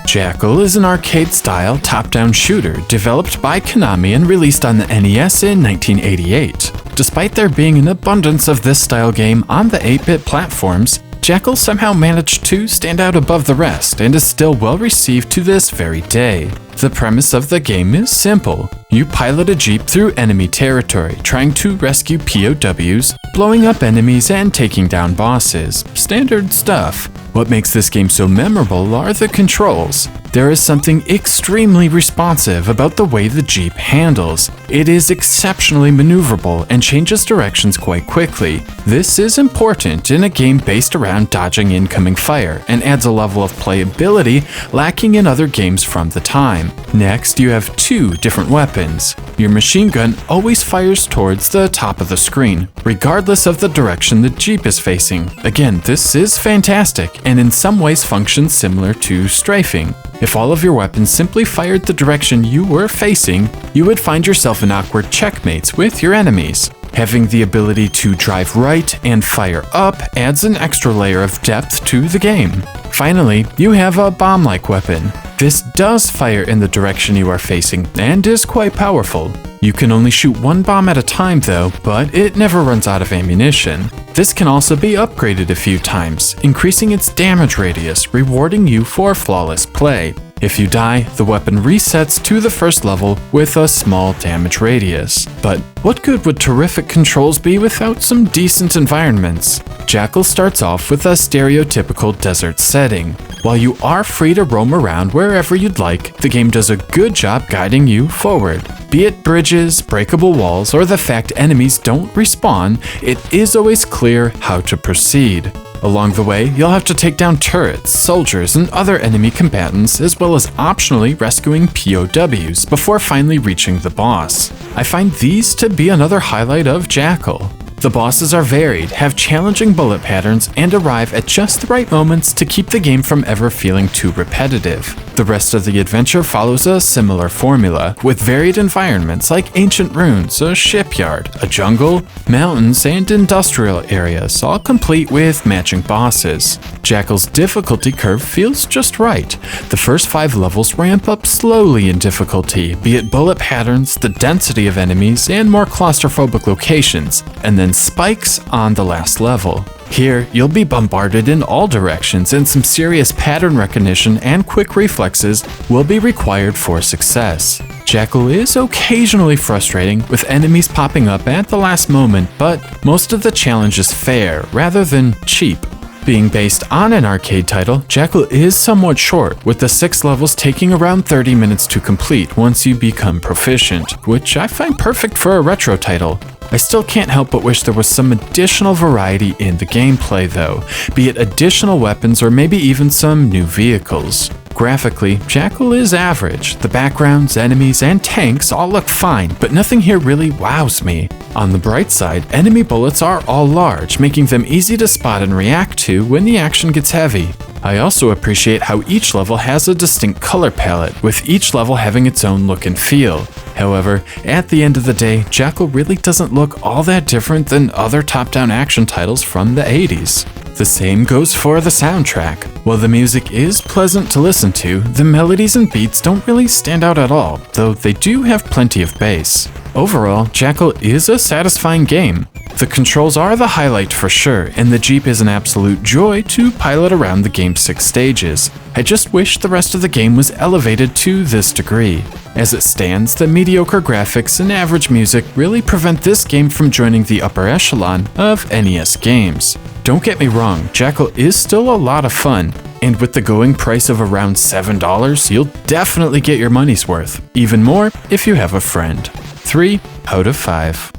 Jackal is an arcade-style top-down shooter developed by Konami and released on the NES in 1988. Despite there being an abundance of this style game on the 8-bit platforms, Jackal somehow managed to stand out above the rest and is still well received to this very day. The premise of the game is simple. You pilot a jeep through enemy territory, trying to rescue POWs, blowing up enemies, and taking down bosses. Standard stuff. What makes this game so memorable are the controls. There is something extremely responsive about the way the jeep handles. It is exceptionally maneuverable and changes directions quite quickly. This is important in a game based around dodging incoming fire and adds a level of playability lacking in other games from the time. Next, you have two different weapons. Your machine gun always fires towards the top of the screen, regardless of the direction the jeep is facing. Again, this is fantastic and in some ways functions similar to strafing. If all of your weapons simply fired the direction you were facing, you would find yourself in awkward checkmates with your enemies. Having the ability to drive right and fire up adds an extra layer of depth to the game. Finally, you have a bomb-like weapon. This does fire in the direction you are facing and is quite powerful. You can only shoot one bomb at a time though, but it never runs out of ammunition. This can also be upgraded a few times, increasing its damage radius, rewarding you for flawless play. If you die, the weapon resets to the first level with a small damage radius. But what good would terrific controls be without some decent environments? Jackal starts off with a stereotypical desert setting. While you are free to roam around wherever you'd like, the game does a good job guiding you forward. Be it bridges, breakable walls, or the fact enemies don't respawn, it is always clear how to proceed. Along the way, you'll have to take down turrets, soldiers, and other enemy combatants, as well as optionally rescuing POWs before finally reaching the boss. I find these to be another highlight of Jackal. The bosses are varied, have challenging bullet patterns, and arrive at just the right moments to keep the game from ever feeling too repetitive. The rest of the adventure follows a similar formula, with varied environments like ancient ruins, a shipyard, a jungle, mountains, and industrial areas, all complete with matching bosses. Jackal's difficulty curve feels just right. The first 5 levels ramp up slowly in difficulty, be it bullet patterns, the density of enemies, and more claustrophobic locations, and then spikes on the last level. Here, you'll be bombarded in all directions, and some serious pattern recognition and quick reflexes will be required for success. Jackal is occasionally frustrating, with enemies popping up at the last moment, but most of the challenge is fair rather than cheap. Being based on an arcade title, Jackal is somewhat short, with the 6 levels taking around 30 minutes to complete once you become proficient, which I find perfect for a retro title. I still can't help but wish there was some additional variety in the gameplay though, be it additional weapons or maybe even some new vehicles. Graphically, Jackal is average. The backgrounds, enemies, and tanks all look fine, but nothing here really wows me. On the bright side, enemy bullets are all large, making them easy to spot and react to when the action gets heavy. I also appreciate how each level has a distinct color palette, with each level having its own look and feel. However, at the end of the day, Jackal really doesn't look all that different than other top-down action titles from the 80s. The same goes for the soundtrack. While the music is pleasant to listen to, the melodies and beats don't really stand out at all, though they do have plenty of bass. Overall, Jackal is a satisfying game. The controls are the highlight for sure, and the Jeep is an absolute joy to pilot around the game's 6 stages. I just wish the rest of the game was elevated to this degree. As it stands, the mediocre graphics and average music really prevent this game from joining the upper echelon of NES games. Don't get me wrong, Jackal is still a lot of fun, and with the going price of around $7, you'll definitely get your money's worth. Even more if you have a friend. 3 out of 5.